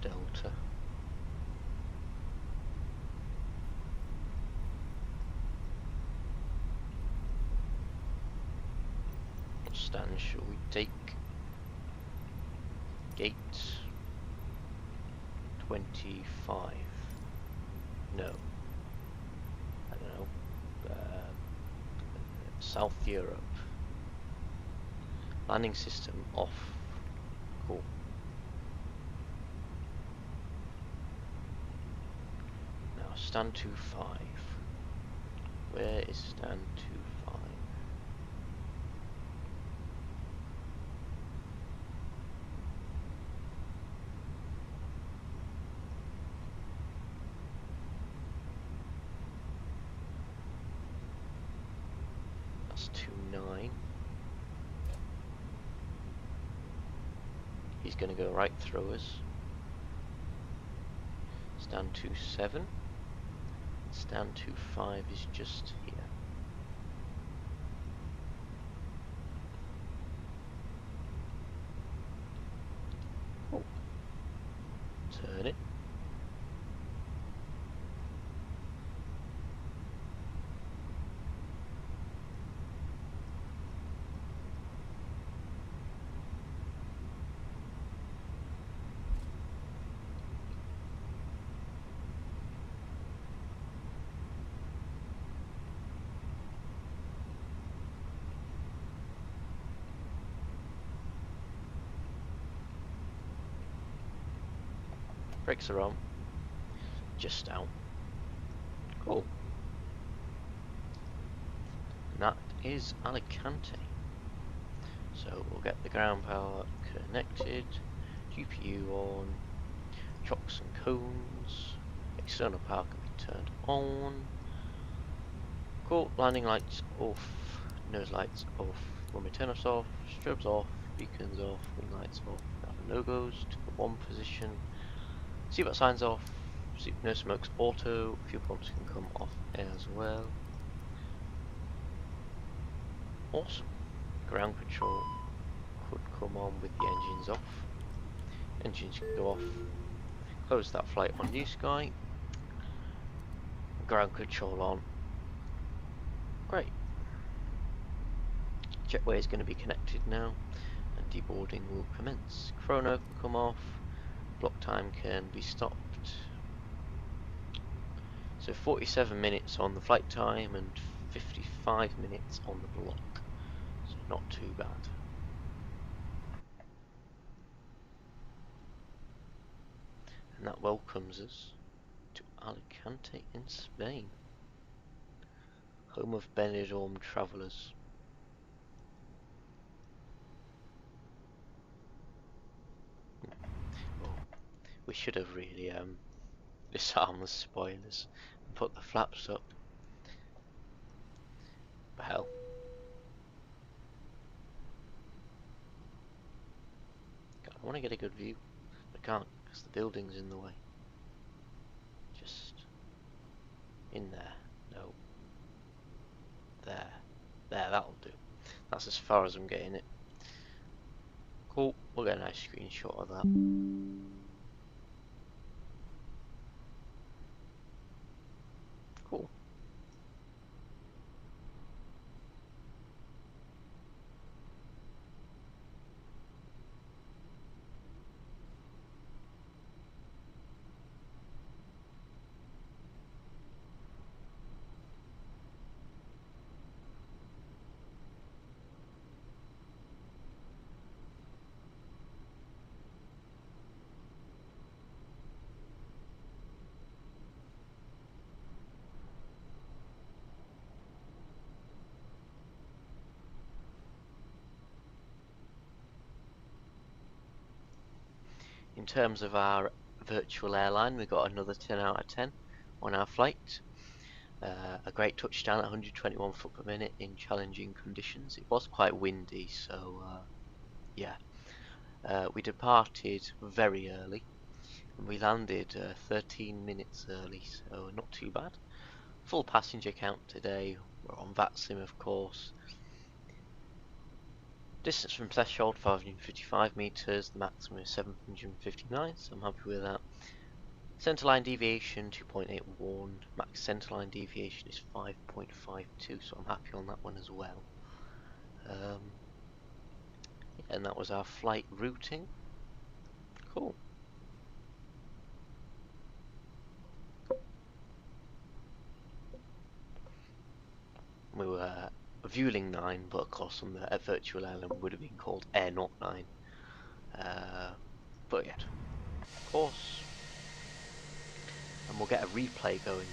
Delta. What stand shall we take? Gate 25. No. I don't know. South Europe. Landing system off. Cool. Stand 25. Where is stand 25? That's 29. He's going to go right through us. Stand 27. Stand 25 is just here. Oh. Turn it. Brakes are on. Just out. Cool. And that is Alicante. So we'll get the ground power connected. GPU on, chocks and cones, external power can be turned on. Cool, landing lights off, nose lights off, when we turn us off, strobes off, beacons off, wing lights off, no goes to the 1 position, seatbelt signs off, no smokes auto, fuel pumps can come off as well. Awesome. Ground control could come on with the engines off. Engines can go off. Close that flight on New Sky. Ground control on. Great. Jetway is going to be connected now, and deboarding will commence. Chrono can come off. Block time can be stopped. So 47 minutes on the flight time and 55 minutes on the block. So not too bad. And that welcomes us to Alicante in Spain, home of Benidorm travellers. Oh, we should have really disarmed the spoilers and put the flaps up. But hell. God, I want to get a good view, but I can't because the building's in the way. Just in there. No. There. There, that'll do. That's as far as I'm getting it. Cool, we'll get a nice screenshot of that. Cool. In terms of our virtual airline, we got another 10 out of 10 on our flight. A great touchdown at 121 foot per minute in challenging conditions. It was quite windy, so yeah. We departed very early and we landed 13 minutes early, so not too bad. Full passenger count today. We're on VATSIM, of course. Distance from threshold 555 meters, the maximum is 759, so I'm happy with that. Centerline deviation 2.81, max centerline deviation is 5.52, so I'm happy on that one as well. Yeah, and that was our flight routing. Cool. We were Vueling 9, but of course on the virtual airline would have been called Air Not 9. But yeah, of course. And we'll get a replay going.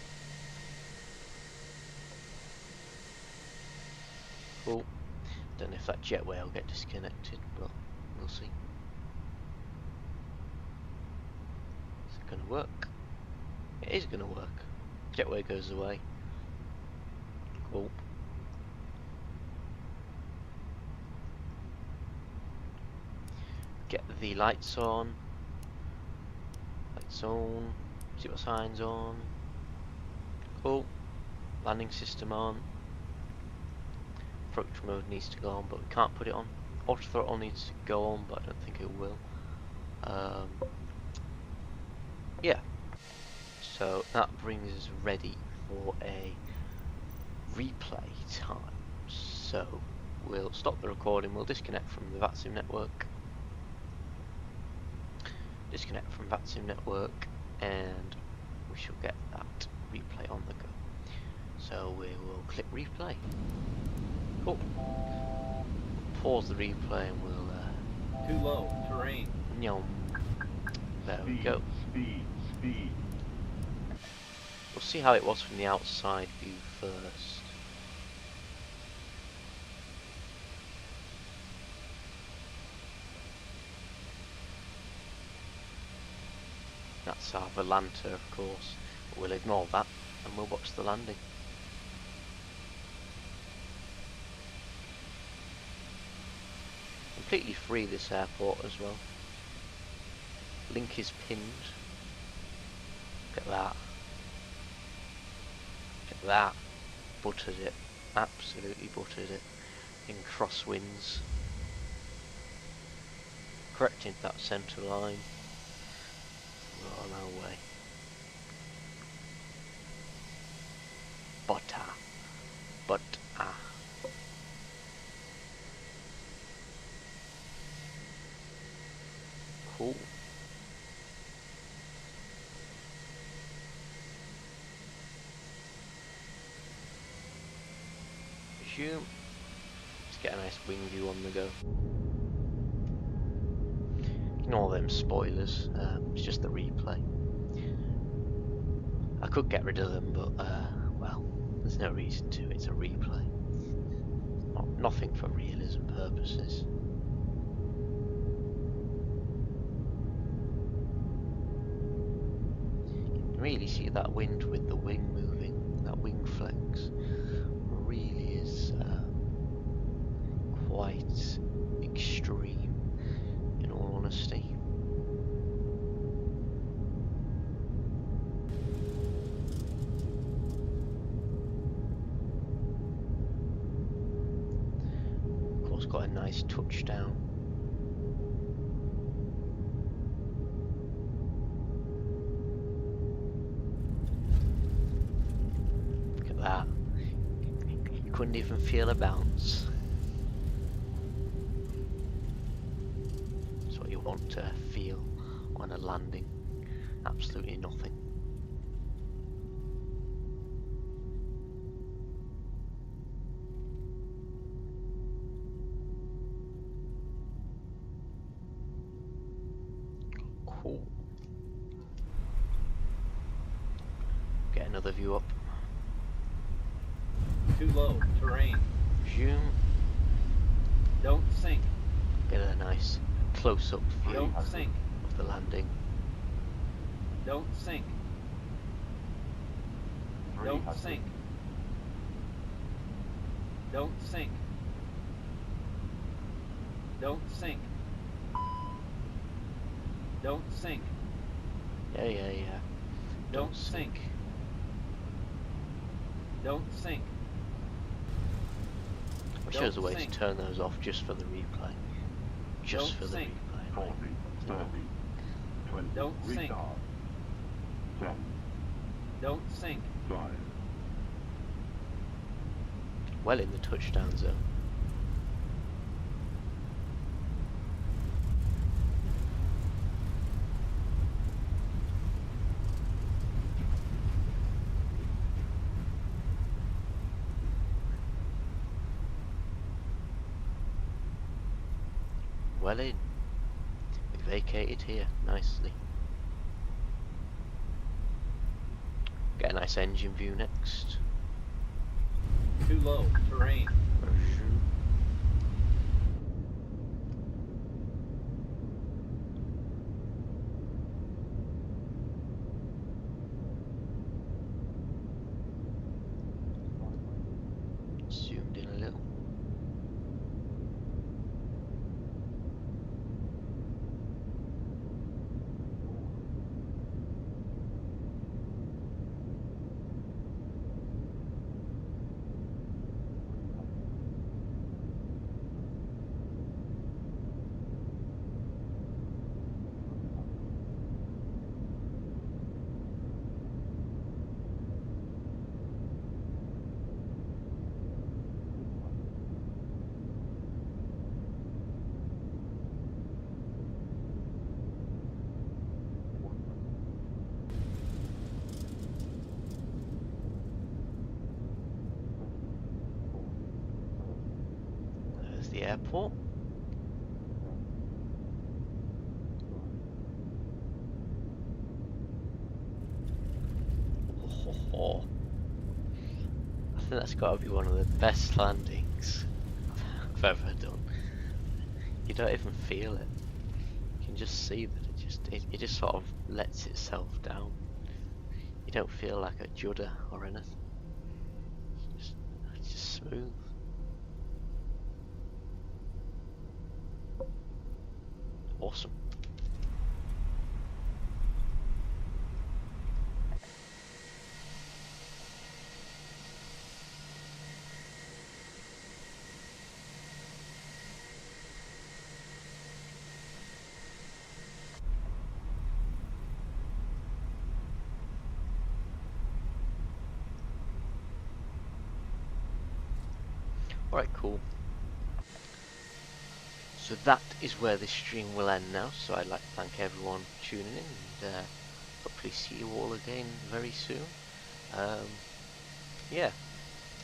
Cool. Don't know if that jetway will get disconnected, but we'll see. Is it going to work? It is going to work. Jetway goes away. Cool. Get the lights on. Lights on. See what signs on. Cool. Landing system on. Throttle mode needs to go on, but we can't put it on. Auto throttle needs to go on, but I don't think it will. Yeah. So that brings us ready for a replay time. So we'll stop the recording. We'll disconnect from the VATSIM network. Disconnect from VATSIM network, and we shall get that replay on the go. So we will click replay. Cool. Pause the replay and we'll Too low, terrain. Nyom. There we go. Speed. We'll see how it was from the outside view first. it's our Volanta, of course. But we'll ignore that and we'll watch the landing. Completely free, this airport as well. Link is pinned. Look at that. Look at that. Buttered it. Absolutely buttered it. In crosswinds. Correcting that centre line. We're on our way. Butter. Butter. Cool. Resume. Let's get a nice wing view on the go. Ignore them spoilers, it's just the replay. I could get rid of them, but well, there's no reason to. It's a replay. Nothing for realism purposes. You can really see that wind with the wing moving, that wing flex. Really is quite extreme, in all honesty. Of course, got a nice touchdown. Look at that. You couldn't even feel a bounce. That's what you want to feel on a landing. Absolutely nothing. Cool. Get another view up. Too low. Terrain. Zoom. Don't sink. Get a nice close-up view Don't sink. of the landing. Don't sink. Don't sink. Don't sink. Don't sink. Don't sink. Yeah. Don't sink. Don't sink. I wish there was a way to turn those off just for the replay. Just for the replay. 40, 30, 20, Don't sink. retard. 10, Don't sink. 5, Well in the touchdown zone. Well in. We vacated here nicely. Get a nice engine view next. Too low. Terrain. Zoomed in a little. There's the airport. Oh. I think that's got to be one of the best landings I've ever done. You don't even feel it. You can just see that it it just sort of lets itself down. You don't feel like a judder or anything. It's just smooth. Awesome. Alright, cool. So that is where this stream will end now. So I'd like to thank everyone for tuning in, and hopefully see you all again very soon. Yeah.